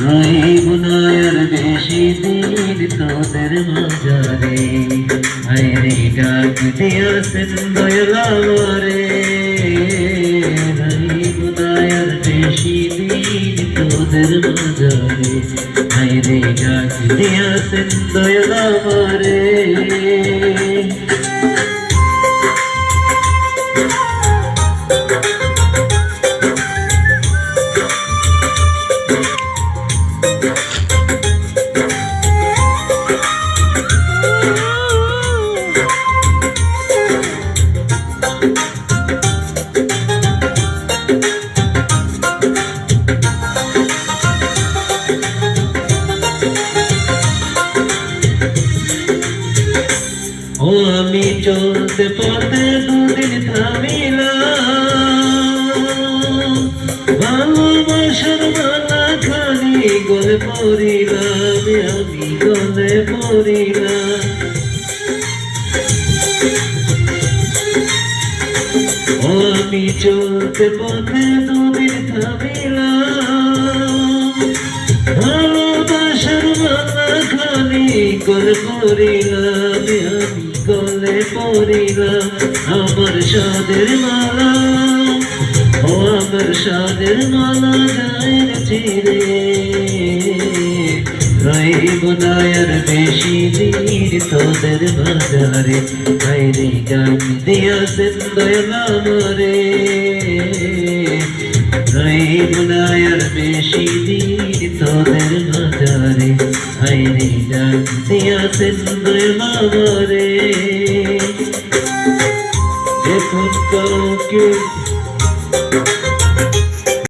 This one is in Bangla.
রহিব না আর বেশি দিন তোদের মাঝারে, আইরে ডাক দিয়াছেন দয়াল আমারে। রহিব না আর বেশি দিন তোদের মাঝারে, আইরে ডাক দিয়াছেন দয়াল আমারে। ও আমি চলতে পথে দুদিন থামিলাম, ভালোবাসার মালা খালি গলে পড়িলাম, আমি গলে পড়িলাম। ও আমি চলতে পথে দুদিন থামিলাম, ভালোবাসার মালা খালি গলে পড়িলাম, আমি গলে পড়িলাম। আমার সাদের মালা, ও আমার সাদের মালা গায়ের চিরে, রহিব না আর বেশি দিন তোদের বাজারে, আইরে ডাক দিয়াছেন দয়াল আমারে। রহিব না আর বেশি দিন তোদের বাজারে, আইরে ডাক দিয়াছেন দয়াল আমারে। দেখুন কাউকে